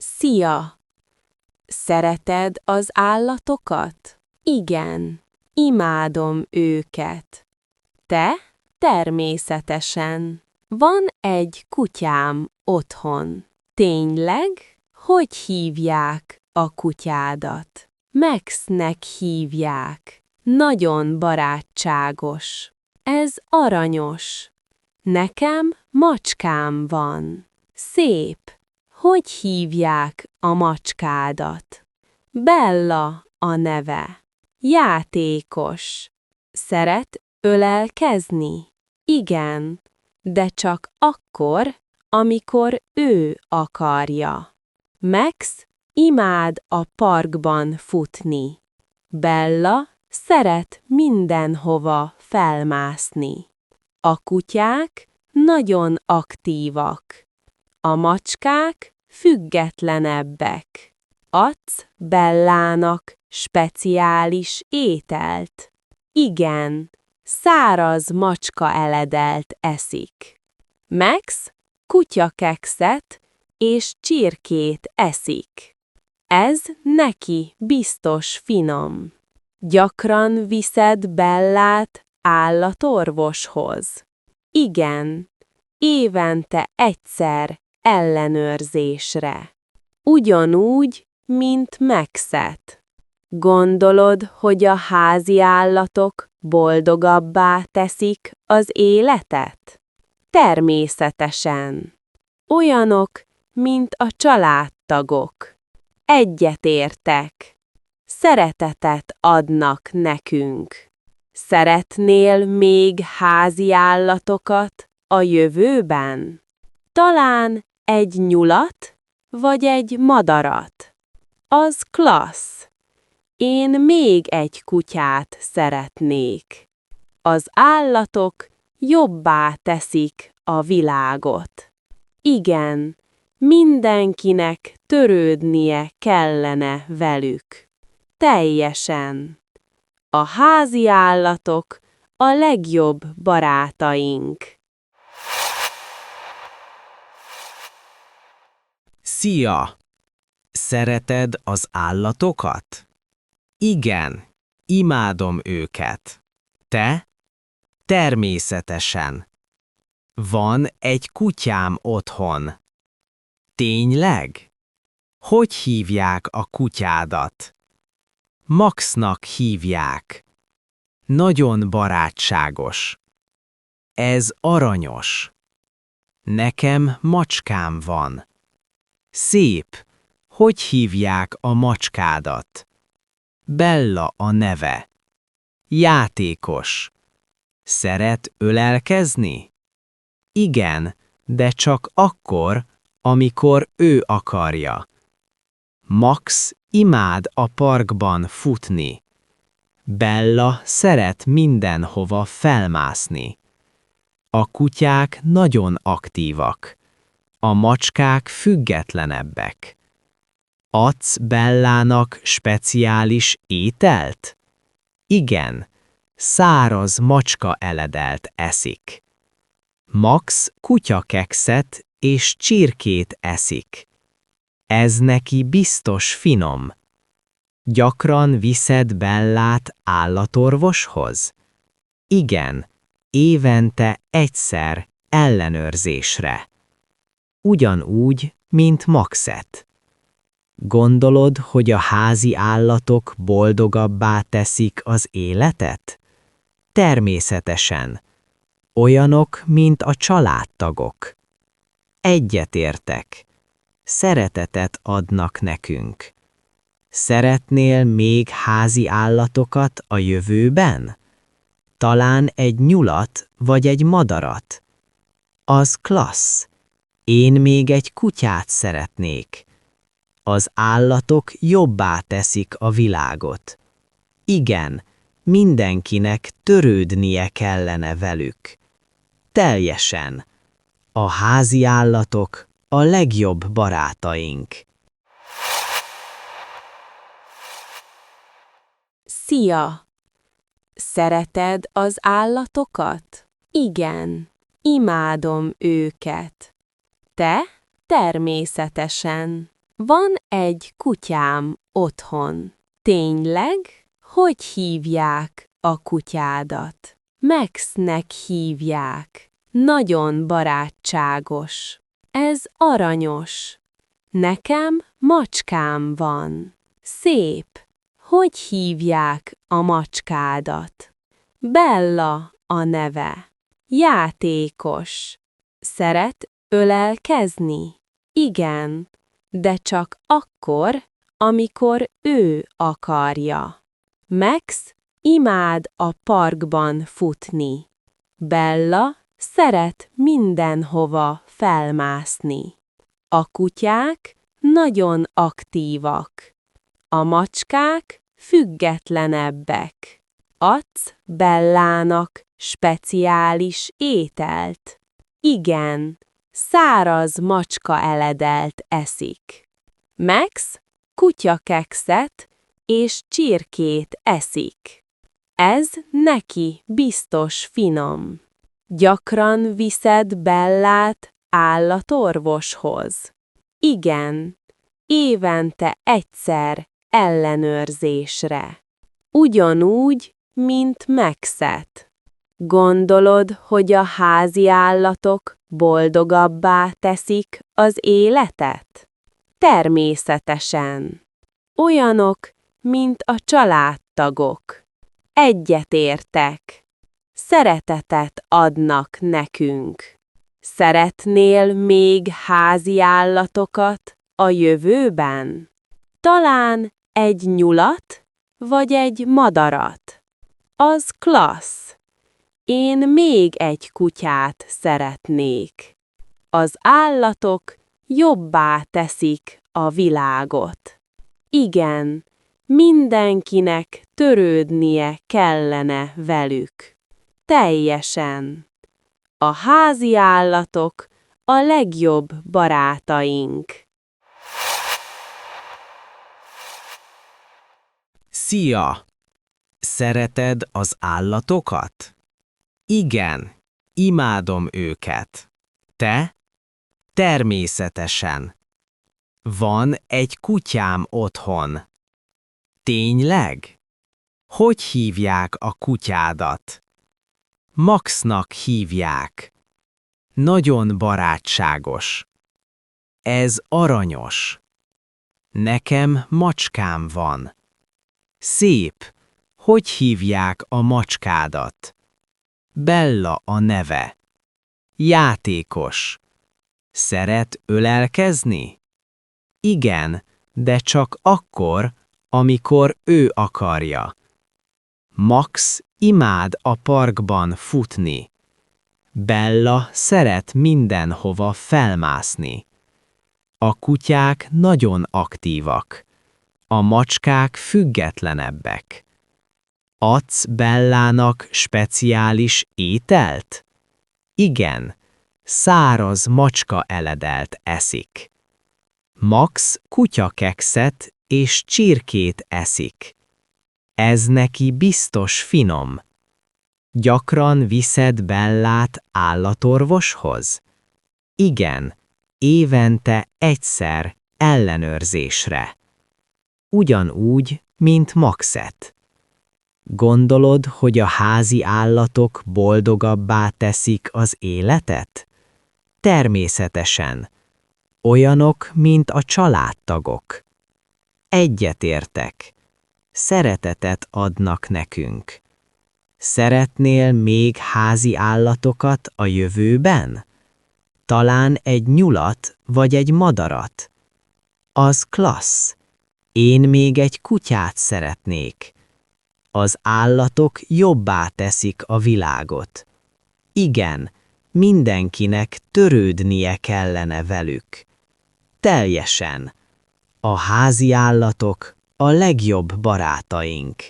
Szia! Szereted az állatokat? Igen, imádom őket. Te? Természetesen. Van egy kutyám otthon. Tényleg? Hogy hívják a kutyádat? Maxnek hívják. Nagyon barátságos. Ez aranyos. Nekem macskám van. Szép. Hogy hívják a macskádat? Bella a neve. Játékos. Szeret ölelkezni? Igen, de csak akkor, amikor ő akarja. Max imád a parkban futni. Bella szeret mindenhova felmászni. A kutyák nagyon aktívak. A macskák függetlenebbek. Adsz Bellának speciális ételt? Igen, száraz macskaeledelt eszik. Max kutyakekszet és csirkét eszik. Ez neki biztos finom. Gyakran viszed Bellát állatorvoshoz? Igen, évente egyszer ellenőrzésre. Ugyanúgy, mint Maxet. Gondolod, hogy a házi állatok boldogabbá teszik az életet? Természetesen. Olyanok, mint a családtagok. Egyetértek. Szeretetet adnak nekünk. Szeretnél még házi állatokat a jövőben? Talán egy nyulat, vagy egy madarat. Az klassz. Én még egy kutyát szeretnék. Az állatok jobbá teszik a világot. Igen, mindenkinek törődnie kellene velük. Teljesen. A házi állatok a legjobb barátaink. Szia! Szereted az állatokat? Igen, imádom őket. Te? Természetesen. Van egy kutyám otthon. Tényleg? Hogy hívják a kutyádat? Maxnak hívják. Nagyon barátságos. Ez aranyos. Nekem macskám van. Szép. Hogy hívják a macskádat? Bella a neve. Játékos. Szeret ölelkezni? Igen, de csak akkor, amikor ő akarja. Max imád a parkban futni. Bella szeret mindenhova felmászni. A kutyák nagyon aktívak. A macskák függetlenebbek. Adsz Bellának speciális ételt? Igen, száraz macskaeledelt eszik. Max kutyakekszet és csirkét eszik. Ez neki biztos finom. Gyakran viszed Bellát állatorvoshoz? Igen, évente egyszer ellenőrzésre. Ugyanúgy, mint Maxet. Gondolod, hogy a házi állatok boldogabbá teszik az életet? Természetesen. Olyanok, mint a családtagok. Egyetértek. Szeretetet adnak nekünk. Szeretnél még házi állatokat a jövőben? Talán egy nyulat vagy egy madarat. Az klassz. Én még egy kutyát szeretnék. Az állatok jobbá teszik a világot. Igen, mindenkinek törődnie kellene velük. Teljesen. A házi állatok a legjobb barátaink. Szia! Szereted az állatokat? Igen, imádom őket. Te? Természetesen. Van egy kutyám otthon. Tényleg? Hogy hívják a kutyádat? Maxnek hívják. Nagyon barátságos. Ez aranyos. Nekem macskám van. Szép. Hogy hívják a macskádat? Bella a neve. Játékos. Szeret ölelkezni? Igen, de csak akkor, amikor ő akarja. Max imád a parkban futni. Bella szeret mindenhova felmászni. A kutyák nagyon aktívak. A macskák függetlenebbek. Adsz Bellának speciális ételt? Igen, száraz macska eledelt eszik. Max kutyakekszet és csirkét eszik. Ez neki biztos finom. Gyakran viszed Bellát állatorvoshoz? Igen, évente egyszer ellenőrzésre. Ugyanúgy, mint Maxet. Gondolod, hogy a házi állatok boldogabbá teszik az életet? Természetesen. Olyanok, mint a családtagok. Egyetértek. Szeretetet adnak nekünk. Szeretnél még házi állatokat a jövőben? Talán egy nyulat, vagy egy madarat? Az klassz. Én még egy kutyát szeretnék. Az állatok jobbá teszik a világot. Igen, mindenkinek törődnie kellene velük. Teljesen. A házi állatok a legjobb barátaink. Szia! Szereted az állatokat? Igen, imádom őket. Te? Természetesen. Van egy kutyám otthon. Tényleg? Hogy hívják a kutyádat? Maxnak hívják. Nagyon barátságos. Ez aranyos. Nekem macskám van. Szép. Hogy hívják a macskádat? Bella a neve. Játékos. Szeret ölelkezni? Igen, de csak akkor, amikor ő akarja. Max imád a parkban futni. Bella szeret mindenhova felmászni. A kutyák nagyon aktívak. A macskák függetlenebbek. Adsz Bellának speciális ételt? Igen, száraz macska eledelt eszik. Max kutyakekszet és csirkét eszik. Ez neki biztos finom. Gyakran viszed Bellát állatorvoshoz? Igen, évente egyszer ellenőrzésre. Ugyanúgy, mint Maxet. Gondolod, hogy a házi állatok boldogabbá teszik az életet? Természetesen. Olyanok, mint a családtagok. Egyetértek. Szeretetet adnak nekünk. Szeretnél még házi állatokat a jövőben? Talán egy nyulat vagy egy madarat? Az klassz. Én még egy kutyát szeretnék. Az állatok jobbá teszik a világot. Igen, mindenkinek törődnie kellene velük. Teljesen. A házi állatok a legjobb barátaink.